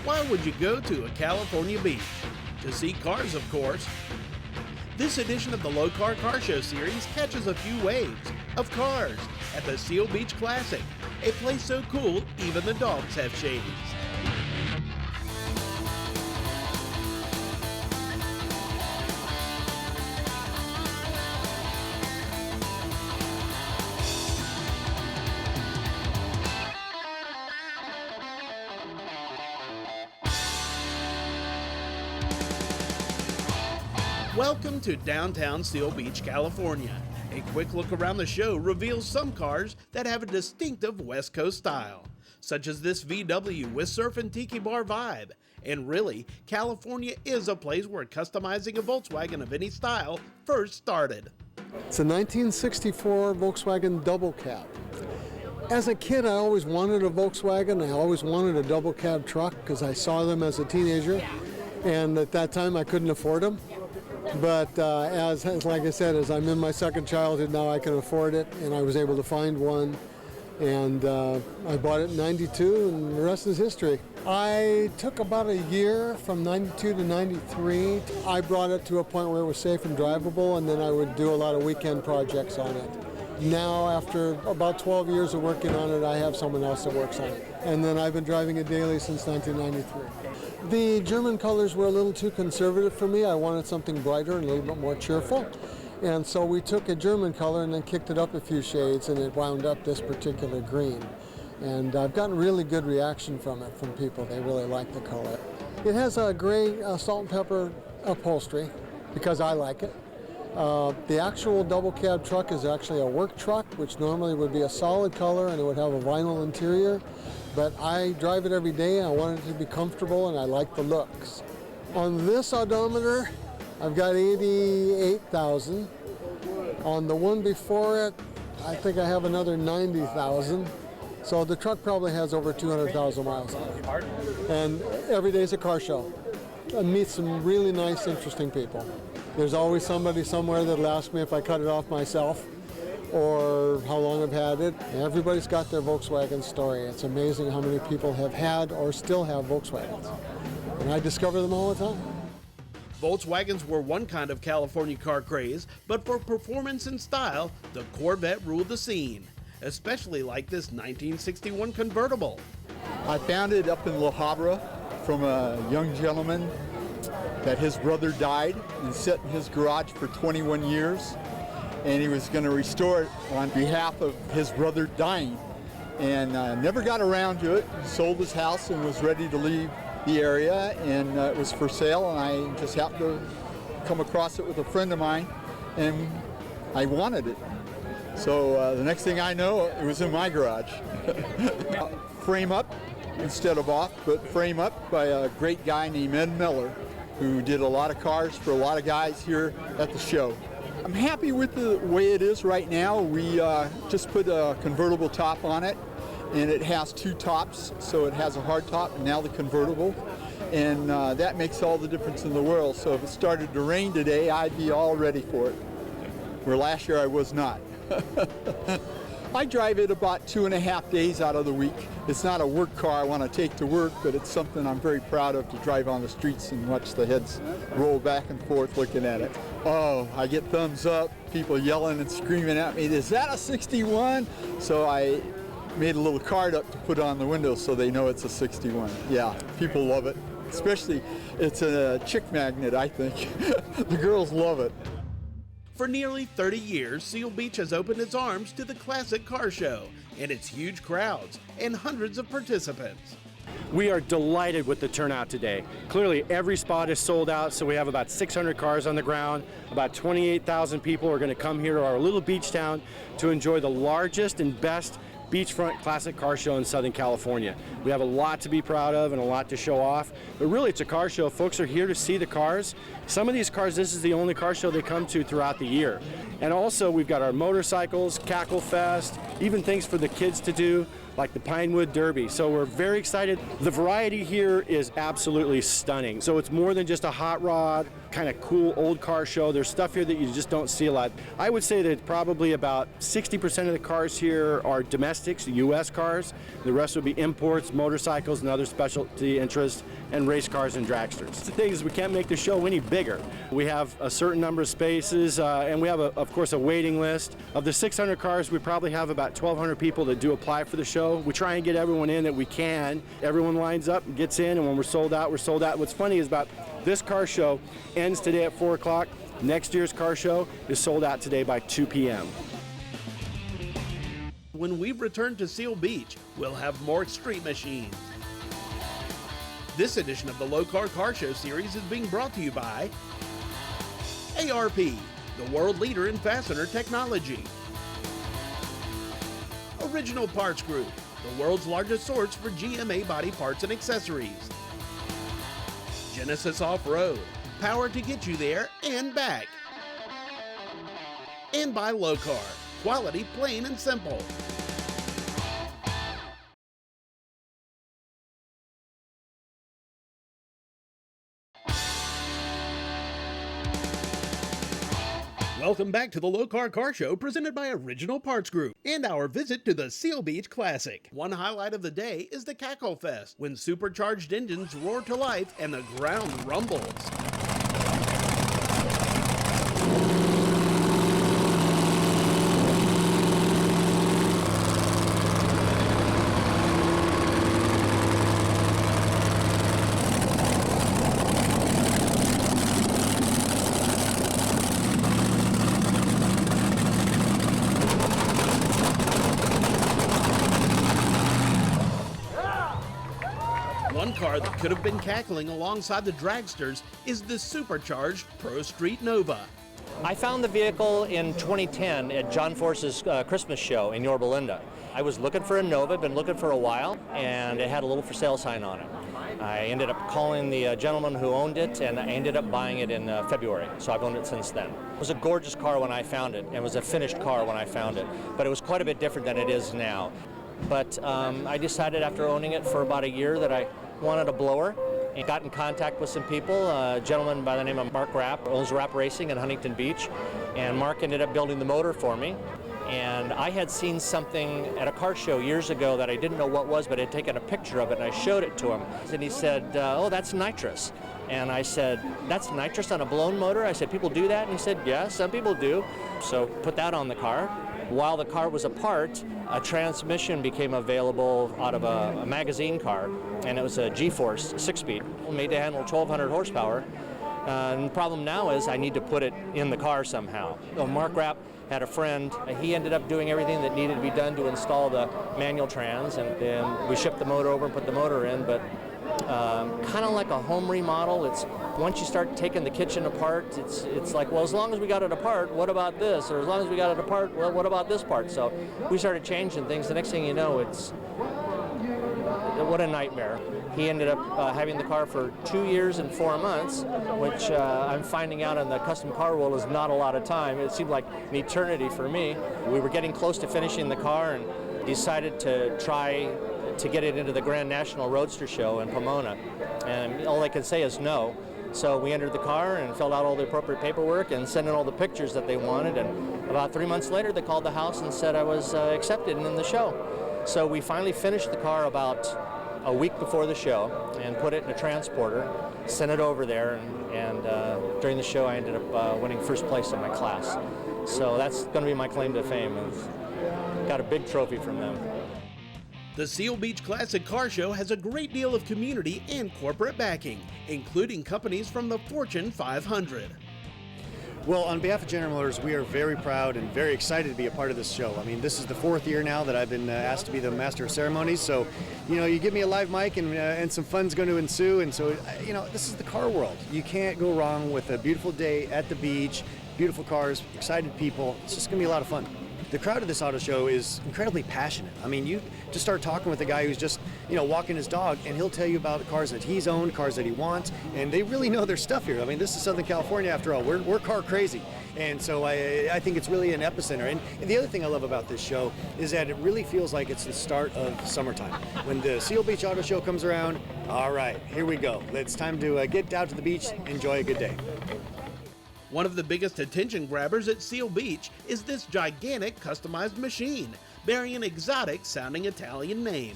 Why would you go to a California beach? To see cars, of course. This edition of the Lokar Car Show series catches a few waves of cars at the Seal Beach Classic, a place so cool even the dogs have shades. Welcome to downtown Seal Beach, California. A quick look around the show reveals some cars that have a distinctive West Coast style, such as this VW with surf and tiki bar vibe. And really, California is a place where customizing a Volkswagen of any style first started. It's a 1964 Volkswagen double cab. As a kid, I always wanted a Volkswagen. I always wanted a double cab truck because I saw them as a teenager, and at that time I couldn't afford them. But like I said, as I'm in my second childhood now, I can afford it, and I was able to find one, and I bought it in '92, and the rest is history. I took about a year from '92 to '93. I brought it to a point where it was safe and drivable, and then I would do a lot of weekend projects on it. Now, after about 12 years of working on it, I have someone else that works on it. And then I've been driving it daily since 1993. The German colors were a little too conservative for me. I wanted something brighter and a little bit more cheerful. And so we took a German color and then kicked it up a few shades, and it wound up this particular green. And I've gotten really good reaction from it from people. They really like the color. It has a gray salt and pepper upholstery because I like it. The actual double cab truck is actually a work truck, which normally would be a solid color and it would have a vinyl interior. But I drive it every day, and I want it to be comfortable, and I like the looks. On this odometer, I've got 88,000. On the one before it, I think I have another 90,000. So the truck probably has over 200,000 miles on it. And every day's a car show. I meet some really nice, interesting people. There's always somebody somewhere that'll ask me if I cut it off myself, or how long I've had it. Everybody's got their Volkswagen story. It's amazing how many people have had or still have Volkswagens. And I discover them all the time. Volkswagens were one kind of California car craze, but for performance and style, the Corvette ruled the scene, especially like this 1961 convertible. I found it up in La Habra from a young gentleman that his brother died and sat in his garage for 21 years. And he was going to restore it on behalf of his brother dying, and never got around to it. He sold his house and was ready to leave the area, and it was for sale, and I just happened to come across it with a friend of mine, and I wanted it. So the next thing I know, it was in my garage. Frame up instead of off, but frame up by a great guy named Ed Miller, who did a lot of cars for a lot of guys here at the show. I'm happy with the way it is right now. We just put a convertible top on it, and it has two tops, so it has a hard top and now the convertible, and that makes all the difference in the world. So if it started to rain today, I'd be all ready for it, where last year I was not. I drive it about 2.5 days out of the week. It's not a work car I want to take to work, but it's something I'm very proud of to drive on the streets and watch the heads roll back and forth looking at it. Oh, I get thumbs up, people yelling and screaming at me, "Is that a 61?" So I made a little card up to put on the window so they know it's a 61. Yeah, people love it. Especially, it's a chick magnet, I think. The girls love it. For nearly 30 years, Seal Beach has opened its arms to the Classic Car Show and its huge crowds and hundreds of participants. We are delighted with the turnout today. Clearly every spot is sold out, so we have about 600 cars on the ground. About 28,000 people are going to come here to our little beach town to enjoy the largest and best beachfront classic car show in Southern California. We have a lot to be proud of and a lot to show off, but really it's a car show. Folks are here to see the cars. Some of these cars, this is the only car show they come to throughout the year. And also we've got our motorcycles, Cackle Fest, even things for the kids to do. like the Pinewood Derby. So we're very excited. The variety here is absolutely stunning. So it's more than just a hot rod, kind of cool old car show. There's stuff here that you just don't see a lot. I would say that probably about 60% of the cars here are domestics, U.S. cars. The rest would be imports, motorcycles, and other specialty interests, and race cars and dragsters. The thing is, we can't make the show any bigger. We have a certain number of spaces, and we have, of course, a waiting list. Of the 600 cars, we probably have about 1,200 people that do apply for the show. We try and get everyone in that we can. Everyone lines up and gets in, and when we're sold out, we're sold out. What's funny is about this car show ends today at 4 o'clock. Next year's car show is sold out today by 2 p.m. When we return to Seal Beach, we'll have more street machines. This edition of the Lokar Car Show series is being brought to you by ARP, the world leader in fastener technology. Original Parts Group, the world's largest source for GMA body parts and accessories. Genesis Off-Road, power to get you there and back. And by Lokar, quality plain and simple. Welcome back to the Lokar Car Show, presented by Original Parts Group, and our visit to the Seal Beach Classic. One highlight of the day is the Cackle Fest, when supercharged engines roar to life and the ground rumbles. One car that could have been cackling alongside the dragsters is the supercharged Pro Street Nova. I found the vehicle in 2010 at John Force's Christmas show in Yorba Linda. I was looking for a Nova, been looking for a while, and it had a little for sale sign on it. I ended up calling the gentleman who owned it, and I ended up buying it in February, so I've owned it since then. It was a gorgeous car when I found it, and it was a finished car when I found it, but it was quite a bit different than it is now. But I decided after owning it for about a year that I wanted a blower. I got in contact with some people, a gentleman by the name of Mark Rapp, owns Rapp Racing in Huntington Beach, and Mark ended up building the motor for me. And I had seen something at a car show years ago that I didn't know what was, but I had taken a picture of it and I showed it to him. And he said, oh, that's nitrous. And I said, that's nitrous on a blown motor? I said, people do that? And he said, yeah, some people do. So put that on the car. While the car was apart, a transmission became available out of a magazine car, and it was a G-Force 6-speed, made to handle 1,200 horsepower. And the problem now is I need to put it in the car somehow. So Mark Rapp had a friend. He ended up doing everything that needed to be done to install the manual trans, and then we shipped the motor over and put the motor in. But kind of like a home remodel. It's once you start taking the kitchen apart, it's like, well, as long as we got it apart, what about this? Or as long as we got it apart, well, what about this part? So we started changing things. The next thing you know, what a nightmare. He ended up having the car for 2 years and 4 months, which I'm finding out in the custom car world is not a lot of time. It seemed like an eternity for me. We were getting close to finishing the car and decided to try to get it into the Grand National Roadster Show in Pomona. And all I could say is no. So we entered the car and filled out all the appropriate paperwork and sent in all the pictures that they wanted. And about 3 months later, they called the house and said I was accepted and in the show. So we finally finished the car about a week before the show and put it in a transporter, sent it over there, and during the show I ended up winning first place in my class. So that's going to be my claim to fame. Got a big trophy from them. The Seal Beach Classic Car Show has a great deal of community and corporate backing, including companies from the Fortune 500. Well, on behalf of General Motors, we are very proud and very excited to be a part of this show. I mean, this is the 4th year now that I've been asked to be the Master of Ceremonies. So, you know, you give me a live mic and some fun's going to ensue. And so, you know, this is the car world. You can't go wrong with a beautiful day at the beach, beautiful cars, excited people. It's just going to be a lot of fun. The crowd at this auto show is incredibly passionate. I mean, you just start talking with a guy who's just, walking his dog, and he'll tell you about cars that he's owned, cars that he wants, and they really know their stuff here. I mean, this is Southern California after all. We're car crazy. And so I think it's really an epicenter. And the other thing I love about this show is that it really feels like it's the start of summertime. When the Seal Beach Auto Show comes around, all right, here we go. It's time to get down to the beach, enjoy a good day. One of the biggest attention grabbers at Seal Beach is this gigantic customized machine, bearing an exotic sounding Italian name.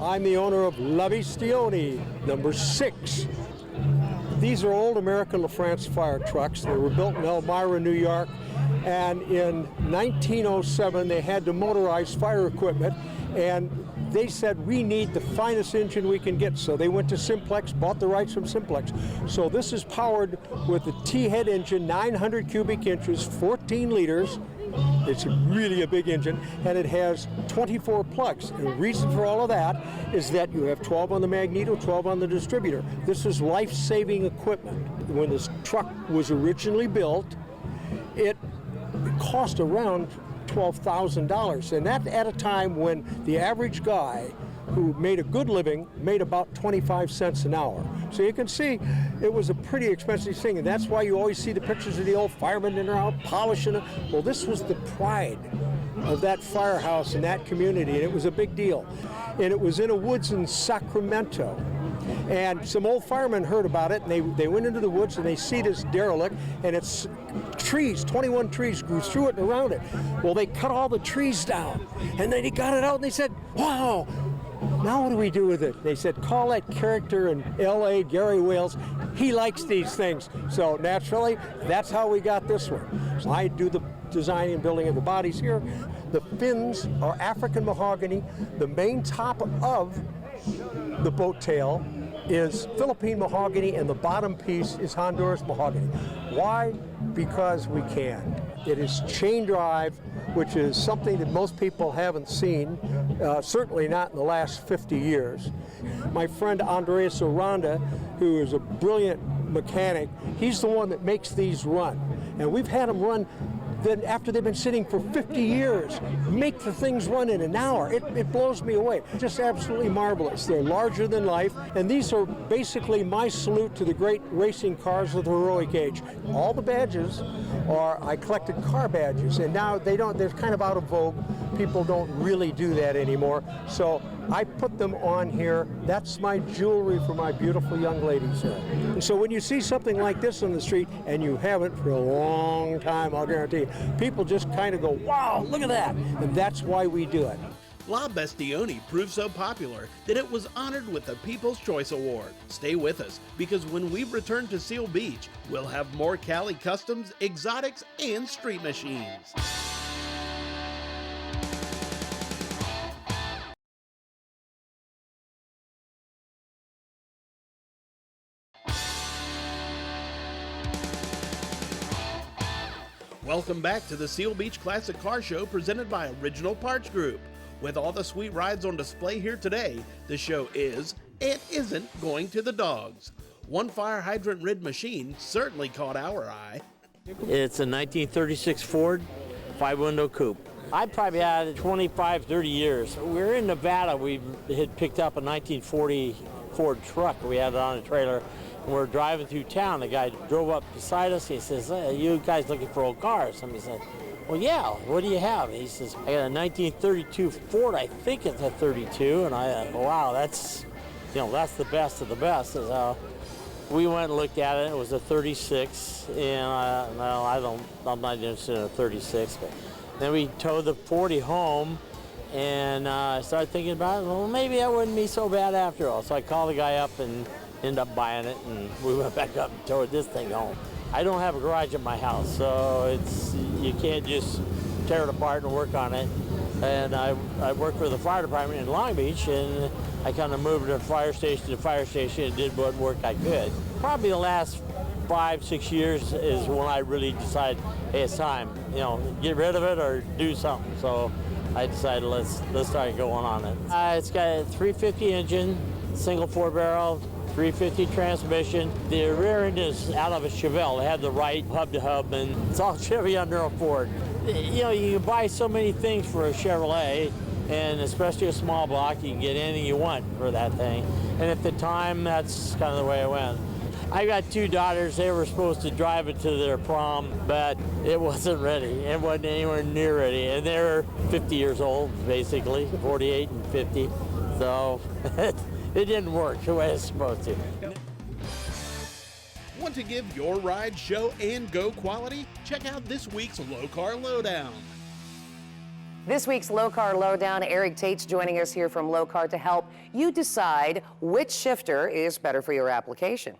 I'm the owner of La Vistione, number 6. These are old American LaFrance fire trucks. They were built in Elmira, New York, and in 1907 they had to motorize fire equipment, and they said, we need the finest engine we can get. So they went to Simplex, bought the rights from Simplex. So this is powered with a T-head engine, 900 cubic inches, 14 liters. It's really a big engine, and it has 24 plugs. And the reason for all of that is that you have 12 on the magneto, 12 on the distributor. This is life-saving equipment. When this truck was originally built, it cost around $12,000, and that at a time when the average guy who made a good living made about 25 cents an hour. So you can see it was a pretty expensive thing, and that's why you always see the pictures of the old firemen in there out polishing it. Well, this was the pride of that firehouse in that community, and it was a big deal. And it was in a woods in Sacramento. And some old firemen heard about it, and they went into the woods and they see this derelict, and it's trees, 21 trees grew through it and around it. Well, they cut all the trees down, and then they got it out and they said, wow, now what do we do with it? They said, call that character in L.A., Gary Wales. He likes these things. So naturally, that's how we got this one. So I do the designing and building of the bodies here. The fins are African mahogany. The main top of the boat tail is Philippine mahogany, and the bottom piece is Honduras mahogany. Why? Because we can. It is chain drive, which is something that most people haven't seen, certainly not in the last 50 years. My friend Andreas Aranda, who is a brilliant mechanic, he's the one that makes these run. And we've had them run then after they've been sitting for 50 years, make the things run in an hour. It blows me away. Just absolutely marvelous. They're larger than life, and these are basically my salute to the great racing cars of the heroic age. All the badges are, I collected car badges, and now they're kind of out of vogue. People don't really do that anymore. So I put them on here. That's my jewelry for my beautiful young ladies here. And so when you see something like this on the street, and you haven't for a long time, I'll guarantee you, people just kind of go, wow, look at that. And that's why we do it. La Bestione proved so popular that it was honored with the People's Choice Award. Stay with us, because when we return to Seal Beach, we'll have more Cali customs, exotics, and street machines. Welcome back to the Seal Beach Classic Car Show, presented by Original Parts Group. With all the sweet rides on display here today, the show is and isn't going to the dogs. One fire hydrant rid machine certainly caught our eye. It's a 1936 Ford 5-window coupe. I probably had it 25, 30 years. We were in Nevada. We had picked up a 1940 Ford truck. We had it on a trailer. And we're driving through town. The guy drove up beside us. He says, hey, you guys looking for old cars? And we said, well, yeah, what do you have? He says, I got a 1932 Ford. I think it's a 32. And I thought, wow, that's the best of the best. So we went and looked at it. It was a 36. And I'm not interested in a 36. But then we towed the 40 home. And I started thinking about it. Well, maybe that wouldn't be so bad after all. So I called the guy up and ended up buying it, and we went back up and towed this thing home. I don't have a garage at my house, so you can't just tear it apart and work on it. And I worked for the fire department in Long Beach, and I kind of moved from fire station to fire station and did what work I could. Probably the last 5-6 years is when I really decided, hey, it's time, get rid of it or do something. So I decided let's start going on it. It's got a 350 engine, single 4-barrel, 350 transmission. The rear end is out of a Chevelle. They had the right hub to hub, and it's all Chevy under a Ford. you know, you can buy so many things for a Chevrolet, and especially a small block, you can get anything you want for that thing. And at the time, that's kind of the way it went. I got two daughters. They were supposed to drive it to their prom, but it wasn't ready. It wasn't anywhere near ready. And they're 50 years old, basically, 48 and 50. So it didn't work the way it's supposed to. Want to give your ride show and go quality? Check out this week's Lokar Lowdown. This week's Lokar Lowdown, Eric Tate's joining us here from Lokar to help you decide which shifter is better for your application.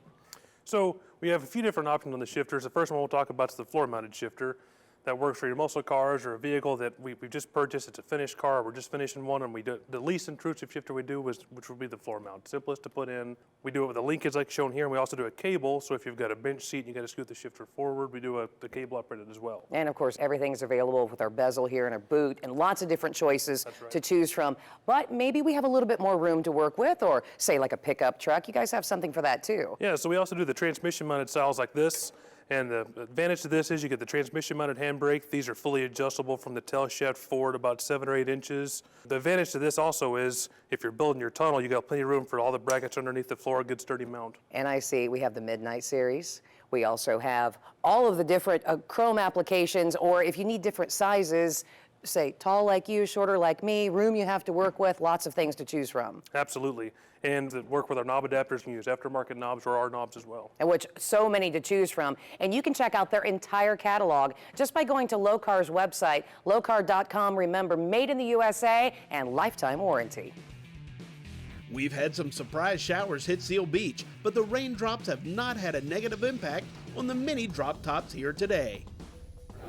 So we have a few different options on the shifters. The first one we'll talk about is the floor-mounted shifter that works for your muscle cars or a vehicle that we've just purchased. It's a finished car. We're just finishing one, and we do the least intrusive shifter we do, which would be the floor mount. Simplest to put in. We do it with the linkage like shown here, and we also do a cable. So if you've got a bench seat and you got to scoot the shifter forward, we do the cable operated as well. And of course, everything's available with our bezel here and our boot and lots of different choices to choose from. But maybe we have a little bit more room to work with, or say like a pickup truck. You guys have something for that too. Yeah, so we also do the transmission mounted styles like this. And the advantage to this is you get the transmission-mounted handbrake. These are fully adjustable from the tail shaft forward about 7 or 8 inches. The advantage to this also is if you're building your tunnel, you got plenty of room for all the brackets underneath the floor, a good sturdy mount. And I see we have the Midnight Series. We also have all of the different chrome applications, or if you need different sizes, say tall like you, shorter like me, room you have to work with, lots of things to choose from. Absolutely. And work with our knob adapters, you can use aftermarket knobs or our knobs as well. And which so many to choose from. And you can check out their entire catalog just by going to Lokar's website, lokar.com. Remember, made in the USA and lifetime warranty. We've had some surprise showers hit Seal Beach, but the raindrops have not had a negative impact on the many drop tops here today.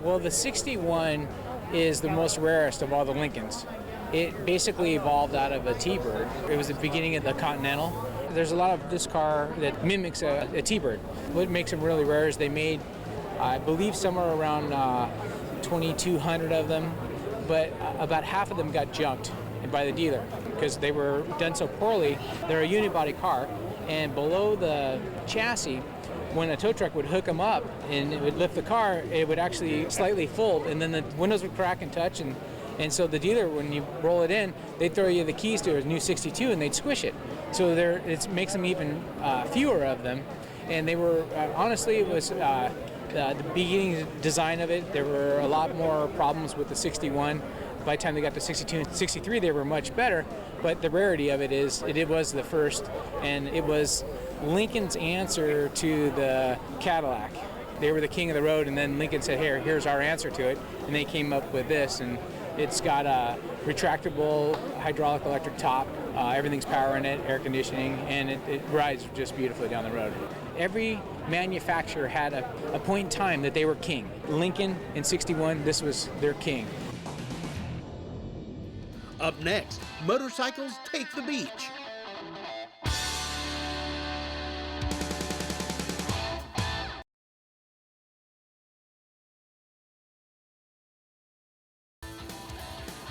Well, the 61 is the most rarest of all the Lincolns. It basically evolved out of a T-Bird. It was the beginning of the Continental. There's a lot of this car that mimics a T-Bird. What makes them really rare is they made, I believe, somewhere around 2,200 of them, but about half of them got junked by the dealer because they were done so poorly. They're a unibody car, and below the chassis, when a tow truck would hook them up and it would lift the car, it would actually slightly fold, and then the windows would crack and touch, and so the dealer, when you roll it in, they'd throw you the keys to a new 62 and they'd squish it. So it makes them even fewer of them. And they were, honestly, it was the beginning design of it. There were a lot more problems with the 61. By the time they got to 62 and 63, they were much better. But the rarity of it is it was the first, and it was Lincoln's answer to the Cadillac. They were the king of the road, and then Lincoln said, here's our answer to it. And they came up with this, and it's got a retractable hydraulic electric top. Everything's power in it, air conditioning, and it rides just beautifully down the road. Every manufacturer had a point in time that they were king. Lincoln in 61, this was their king. Up next, motorcycles take the beach.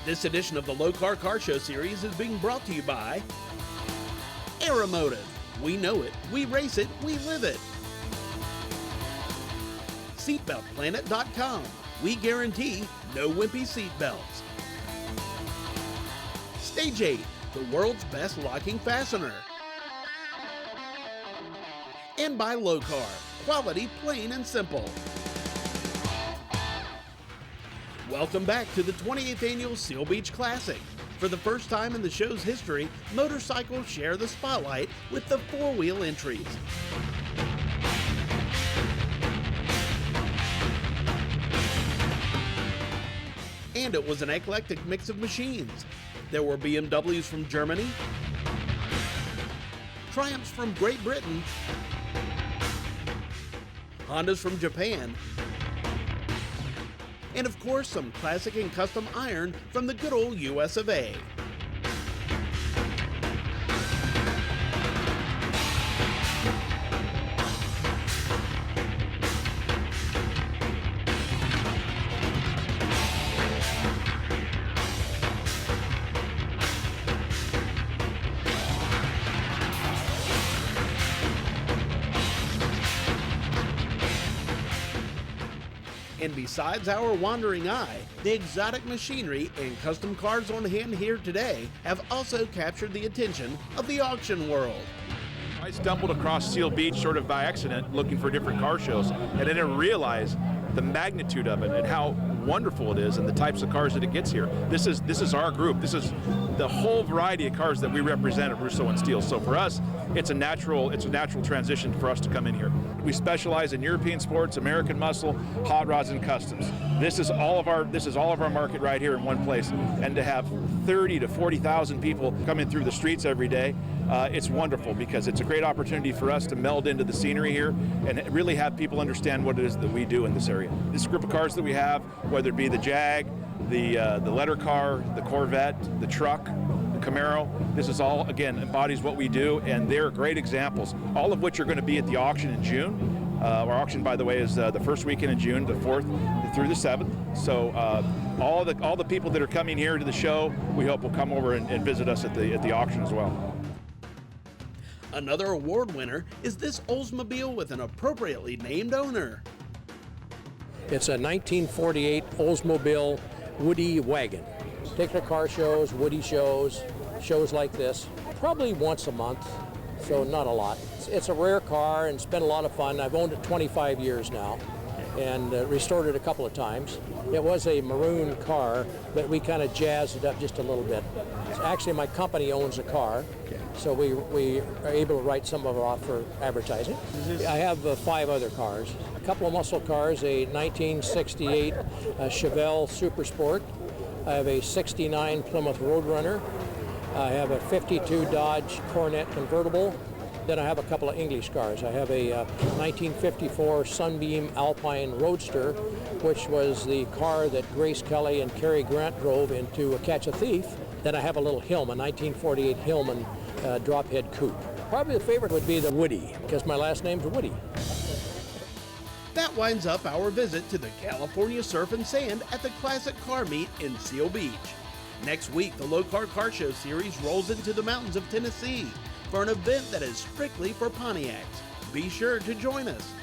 This edition of the Lokar Car Show series is being brought to you by Aeromotive. We know it, we race it, we live it. Seatbeltplanet.com. We guarantee no wimpy seatbelts. Stage 8, the world's best locking fastener. And by Lokar, quality plain and simple. Welcome back to the 28th Annual Seal Beach Classic. For the first time in the show's history, motorcycles share the spotlight with the four-wheel entries. And it was an eclectic mix of machines. There were BMWs from Germany, Triumphs from Great Britain, Hondas from Japan, and of course some classic and custom iron from the good old US of A. And besides our wandering eye, the exotic machinery and custom cars on hand here today have also captured the attention of the auction world. I stumbled across Seal Beach sort of by accident looking for different car shows, and I didn't realize the magnitude of it and how wonderful it is and the types of cars that it gets here. This is our group. This is the whole variety of cars that we represent at Russo and Steel. So for us, it's a natural transition for us to come in here. We specialize in European sports, American muscle, hot rods, and customs. This is all of our market right here in one place. And to have 30 to 40,000 people coming through the streets every day, it's wonderful because it's a great opportunity for us to meld into the scenery here and really have people understand what it is that we do in this area. This group of cars that we have, whether it be the Jag, the letter car, the Corvette, the truck, the Camaro, this is all, again, embodies what we do, and they're great examples, all of which are going to be at the auction in June. Our auction, by the way, is the first weekend in June, the 4th through the 7th. So all the people that are coming here to the show, we hope will come over and visit us at the auction as well. Another award winner is this Oldsmobile with an appropriately named owner. It's a 1948 Oldsmobile Woody wagon. Take to car shows, Woody shows, shows like this, probably once a month, so not a lot. It's a rare car and it's been a lot of fun. I've owned it 25 years now and restored it a couple of times. It was a maroon car, but we kind of jazzed it up just a little bit. Actually, my company owns a car, so we are able to write some of it off for advertising. I have 5 other cars. A couple of muscle cars, a 1968 Chevelle Super Sport. I have a 69 Plymouth Roadrunner. I have a 52 Dodge Coronet convertible. Then I have a couple of English cars. I have a 1954 Sunbeam Alpine Roadster, which was the car that Grace Kelly and Cary Grant drove into Catch a Thief. Then I have a little Hillman, 1948 Hillman drop-head coupe. Probably the favorite would be the Woody, because my last name's Woody. That winds up our visit to the California Surf and Sand at the Classic Car Meet in Seal Beach. Next week, the Lokar Car Show series rolls into the mountains of Tennessee for an event that is strictly for Pontiacs. Be sure to join us.